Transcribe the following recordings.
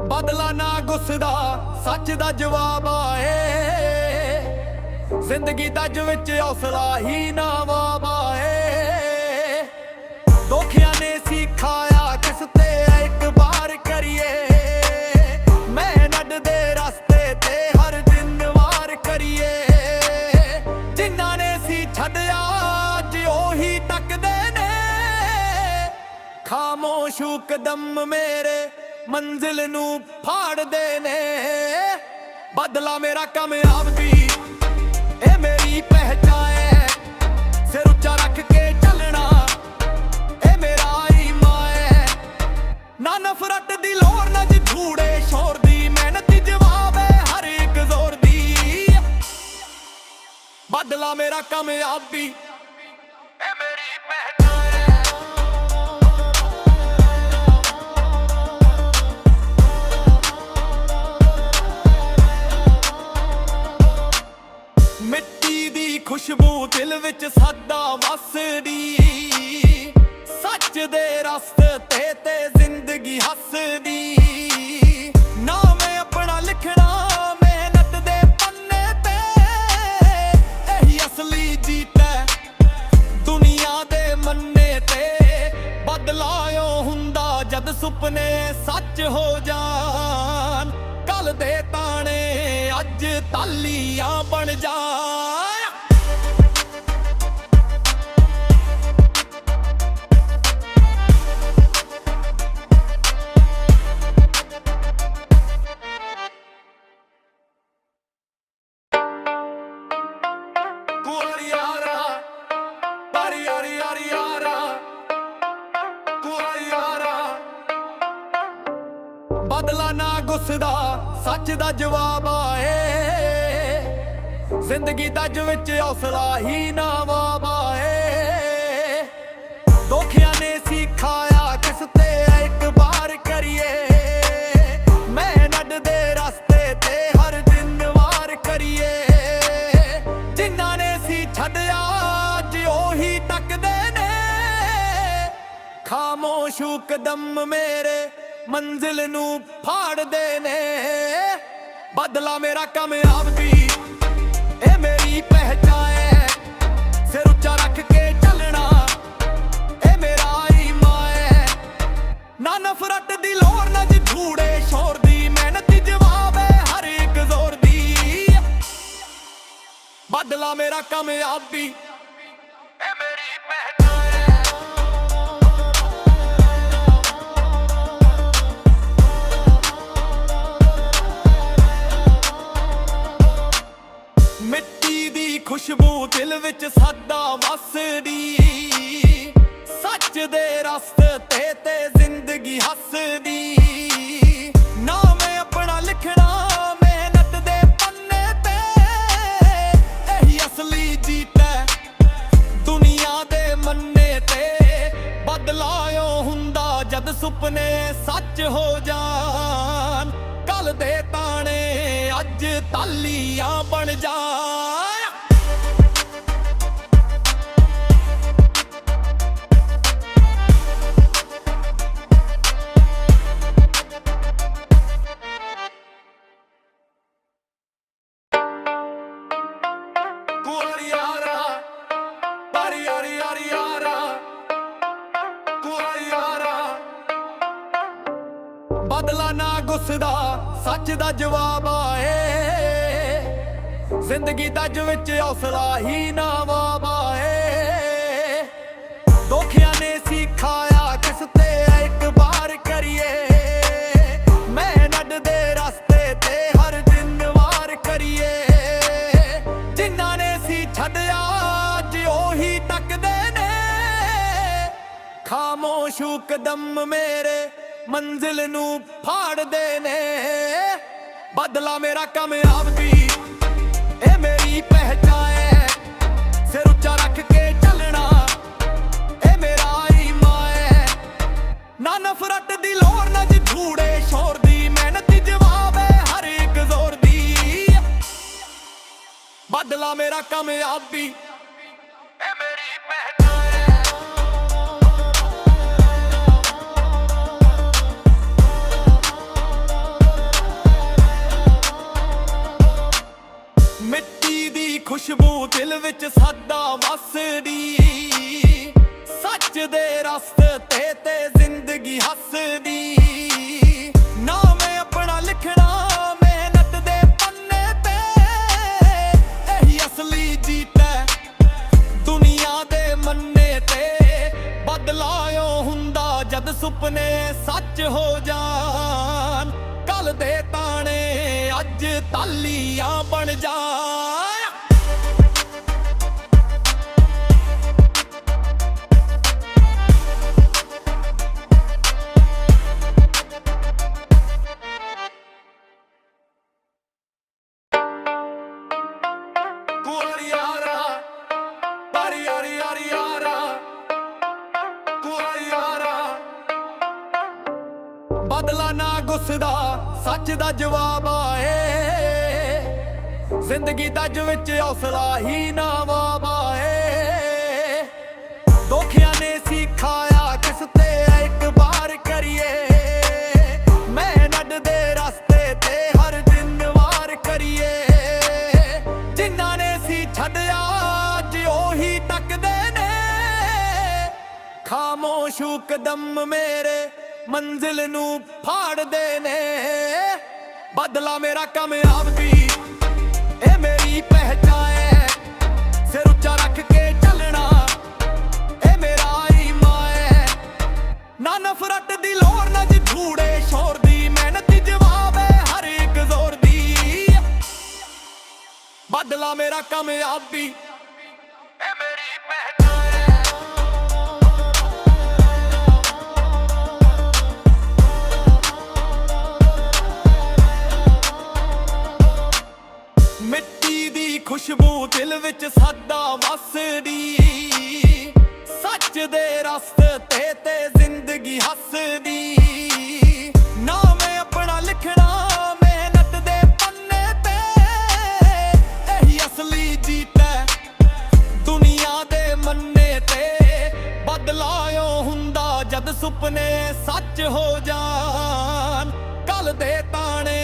ਬਦਲਾ ਨਾ ਗੁੱਸਦਾ ਸੱਚ ਦਾ ਜਵਾਬ ਆਏ, ਜ਼ਿੰਦਗੀ ਦਾ ਵਿੱਚ ਹੌਸਲਾ ਹੀ ਨਾ ਵਾਏ। ਦੋਖਿਆਂ ਨੇ ਸਿਖਾਇਆ ਕਿਸ ਤੇ ਇੱਕ ਵਾਰ ਕਰੀਏ, ਮਿਹਨਤ ਦੇ ਰਸਤੇ ਤੇ ਹਰ ਦਿਨ ਵਾਰ ਕਰੀਏ। ਜਿਨ੍ਹਾਂ ਨੇ ਸੀ ਛੱਡਿਆ ਅੱਜ ਉਹੀ ਤੱਕਦੇ ਨੇ, ਖਾਮੋਸ਼ ਕਦਮ ਮੇਰੇ ਮੰਜ਼ਿਲ ਨੂੰ ਫਾੜਦੇ ਨੇ। ਬਦਲਾ ਮੇਰਾ ਕਾਮਯਾਬੀ ਇਹ ਮੇਰੀ ਪਹਿਚਾਨ ਹੈ, ਸਿਰ ਉੱਚਾ ਰੱਖ ਕੇ ਚੱਲਣਾ ਇਹ ਮੇਰਾ ਈਮਾਨ ਹੈ। ਨਾ ਨਫ਼ਰਤ ਦੀ ਲੋੜ ਨਾ ਝੂੜੇ ਸ਼ੋਰ ਦੀ, ਮਿਹਨਤ ਜਵਾਬ ਹੈ ਹਰ ਇੱਕ ਜ਼ੋਰ ਦੀ। ਬਦਲਾ ਮੇਰਾ ਕਾਮਯਾਬੀ ਇਹ ਮੇਰੀ ਪਹਿਚਾਨ ਹੈ। ਮਿੱਟੀ ਦੀ ਖੁਸ਼ਬੂ ਦਿਲ ਵਿੱਚ ਸਾਡਾ ਵਸਦੀ, ਸੱਚ ਦੇ ਰਸਤੇ ਤੇ ਜ਼ਿੰਦਗੀ ਹੱਸਦੀ। ਨਾ ਮੈਂ ਆਪਣਾ ਲਿਖਣਾ ਮਿਹਨਤ ਦੇ ਪੰਨੇ ਤੇ, ਇਹੀ ਅਸਲੀ ਜੀਤ ਹੈ ਦੁਨੀਆ ਦੇ ਮੰਨੇ ਤੇ। ਬਦਲਾਇਓ ਹੁੰਦਾ ਜਦ ਸੁਪਨੇ ਸੱਚ ਹੋ ਜਾਣ, ਕੱਲ ਦੇ ਤਾਣੇ ਅੱਜ ਤਾਲੀਆਂ ਬਣ ਜਾਣ। ਬਦਲਾ ਨਾ ਗੁੱਸਦਾ ਸੱਚ ਦਾ ਜਵਾਬ ਆਏ, ਜ਼ਿੰਦਗੀ ਦਾ ਵਿੱਚ ਹੌਸਲਾ ਹੀ ਨਾ ਵਾਏ। ਦੋਖਿਆਂ ਨੇ ਸਿਖਾਇਆ ਕਿਸ ਤੇ ਇੱਕ ਵਾਰ ਕਰੀਏ, ਮਿਹਨਤ ਦੇ ਰਸਤੇ ਤੇ ਹਰ ਦਿਨ ਵਾਰ ਕਰੀਏ। ਜਿਨ੍ਹਾਂ ਨੇ ਸੀ ਛੱਡਿਆ ਅੱਜ ਉਹੀ ਤੱਕਦੇ ਨੇ, ਖਾਮੋਸ਼ ਕਦਮ ਮੇਰੇ ਮੰਜ਼ਿਲ ਨੂੰ ਫਾੜਦੇ ਨੇ। ਬਦਲਾ ਮੇਰਾ ਕਾਮਯਾਬੀ ਇਹ ਮੇਰੀ ਪਹਿਚਾਨ ਹੈ, ਸਿਰ ਉੱਚਾ ਰੱਖ ਕੇ ਚੱਲਣਾ ਇਹ ਮੇਰਾ ਈਮਾਨ ਹੈ। ਨਾ ਨਫ਼ਰਤ ਦੀ ਲੋੜ ਨਾ ਝੂੜੇ ਸ਼ੋਰ ਦੀ, ਮਿਹਨਤ ਜਵਾਬ ਹੈ ਹਰ ਇੱਕ ਜ਼ੋਰ ਦੀ। ਬਦਲਾ ਮੇਰਾ ਕਾਮਯਾਬੀ ਇਹ ਮੇਰੀ ਪਹਿਚਾਨ ਹੈ। ਮਿੱਟੀ ਦੀ ਖੁਸ਼ਬੂ ਦਿਲ ਵਿੱਚ ਸਾਡਾ ਵਸਦੀ, ਸੱਚ ਦੇ ਰਸਤੇ ਤੇ ਜ਼ਿੰਦਗੀ ਹੱਸਦੀ। ਨਾ ਮੈਂ ਆਪਣਾ ਲਿਖਣਾ ਮਿਹਨਤ ਦੇ ਪੰਨੇ ਤੇ, ਇਹੀ ਅਸਲੀ ਜੀਤ ਹੈ ਦੁਨੀਆ ਦੇ ਮੰਨੇ ਤੇ। ਬਦਲਾਇਓ ਹੁੰਦਾ ਜਦ ਸੁਪਨੇ ਸੱਚ ਹੋ ਜਾਣ, ਕੱਲ ਦੇ ਤਾਣੇ ਅੱਜ ਤਾਲੀਆਂ ਬਣ ਜਾਣ। ਬਦਲਾ ਨਾ ਗੁੱਸਦਾ ਸੱਚ ਦਾ ਜਵਾਬ ਆਏ, ਜ਼ਿੰਦਗੀ ਦਾ ਵਿੱਚ ਹੌਸਲਾ ਹੀ ਨਾ ਵਾਏ। ਦੋਖਿਆਂ ਨੇ ਸਿਖਾਇਆ ਕਿਸ ਤੇ ਇੱਕ ਵਾਰ ਕਰੀਏ, ਮਿਹਨਤ ਦੇ ਰਸਤੇ ਤੇ ਹਰ ਦਿਨ ਵਾਰ ਕਰੀਏ। ਜਿਨ੍ਹਾਂ ਨੇ ਸੀ ਛੱਡਿਆ ਅੱਜ ਉਹੀ ਤੱਕਦੇ ਨੇ, ਖਾਮੋਸ਼ ਕਦਮ ਮੇਰੇ ਮੰਜ਼ਿਲ ਨੂੰ ਫਾੜਦੇ ਨੇ। ਬਦਲਾ ਮੇਰਾ ਕਾਮਯਾਬੀ ਇਹ ਮੇਰੀ ਪਹਿਚਾਨ ਹੈ, ਸਿਰ ਉੱਚਾ ਰੱਖ ਕੇ ਚੱਲਣਾ ਇਹ ਮੇਰਾ ਈਮਾਨ ਹੈ। ਨਾ ਨਫ਼ਰਤ ਦੀ ਲੋੜ ਨਾ ਝੂੜੇ ਸ਼ੋਰ ਦੀ, ਮਿਹਨਤ ਜਵਾਬ ਹੈ ਹਰ ਇੱਕ ਜ਼ੋਰ ਦੀ। ਬਦਲਾ ਮੇਰਾ ਕਾਮਯਾਬੀ ਮਿੱਟੀ ਦੀ ਖੁਸ਼ਬੂ ਦਿਲ ਵਿੱਚ ਸਾਡਾ ਵਸਦੀ, ਸੱਚ ਦੇ ਰਸਤੇ ਤੇ ਜ਼ਿੰਦਗੀ ਹੱਸਦੀ। ਨਾਮ ਆਪਣਾ ਲਿਖਣਾ ਮਿਹਨਤ ਦੇ ਪੰਨੇ ਤੇ, ਇਹੀ ਅਸਲੀ ਜੀਤ ਹੈ ਦੁਨੀਆ ਦੇ ਮੰਨੇ ਤੇ। ਬਦਲਾਇਓ ਹੁੰਦਾ ਜਦ ਸੁਪਨੇ ਸੱਚ ਹੋ ਜਾਣ, ਕੱਲ ਦੇ ਤਾਣੇ ਅੱਜ ਤਾਲੀਆਂ ਬਣ ਜਾਣ। ਬਦਲਾ ਨਾ ਗੁੱਸਦਾ ਸੱਚ ਦਾ ਜਵਾਬ ਆਏ, ਜ਼ਿੰਦਗੀ ਦਾ ਵਿੱਚ ਹੌਸਲਾ ਹੀ ਨਾ ਵਾਏ। ਦੋਖਿਆਂ ਨੇ ਸਿਖਾਇਆ ਕਿਸ ਤੇ ਇੱਕ ਵਾਰ ਕਰੀਏ, ਮਿਹਨਤ ਦੇ ਰਸਤੇ ਤੇ ਹਰ ਦਿਨ ਵਾਰ ਕਰੀਏ। ਜਿਨ੍ਹਾਂ ਨੇ ਸੀ ਛੱਡਿਆ ਅੱਜ ਉਹੀ ਤੱਕਦੇ ਨੇ, ਖਾਮੋਸ਼ ਕਦਮ ਮੇਰੇ ਮੰਜ਼ਿਲ ਨੂੰ ਫਾੜਦੇ ਨੇ। ਬਦਲਾ ਮੇਰਾ ਕਾਮਯਾਬੀ ਇਹ ਮੇਰੀ ਪਹਿਚਾਨ ਹੈ, ਸਿਰ ਉੱਚਾ ਰੱਖ ਕੇ ਚੱਲਣਾ ਇਹ ਮੇਰਾ ਈਮਾਨ ਹੈ। ਨਾ ਨਫ਼ਰਤ ਦੀ ਲੋੜ ਨਾ ਝੂੜੇ ਸ਼ੋਰ ਦੀ, ਮਿਹਨਤ ਜਵਾਬ ਹੈ ਹਰ ਇੱਕ ਜ਼ੋਰ ਦੀ। ਬਦਲਾ ਮੇਰਾ ਕਾਮਯਾਬੀ ਇਹ ਮੇਰੀ ਪਹਿਚਾਨ ਹੈ। ਮਿੱਟੀ ਦੀ ਖੁਸ਼ਬੂ ਦਿਲ ਵਿੱਚ ਸਾਡਾ ਵਸਦੀ, ਸੱਚ ਦੇ ਰਸਤੇ ਤੇ ਜ਼ਿੰਦਗੀ ਹੱਸਦੀ। ਨਾਮ ਆਪਣਾ ਲਿਖਣਾ ਮਿਹਨਤ ਦੇ ਪੰਨੇ ਤੇ, ਇਹੀ ਅਸਲੀ ਜੀਤ ਹੈ ਦੁਨੀਆ ਦੇ ਮੰਨੇ ਤੇ। ਬਦਲਾਇਓ ਹੁੰਦਾ ਜਦ ਸੁਪਨੇ ਸੱਚ ਹੋ ਜਾਣ, ਕੱਲ ਦੇ ਤਾਣੇ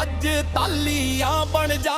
ਅੱਜ ਤਾਲੀਆਂ ਬਣ ਜਾਣ।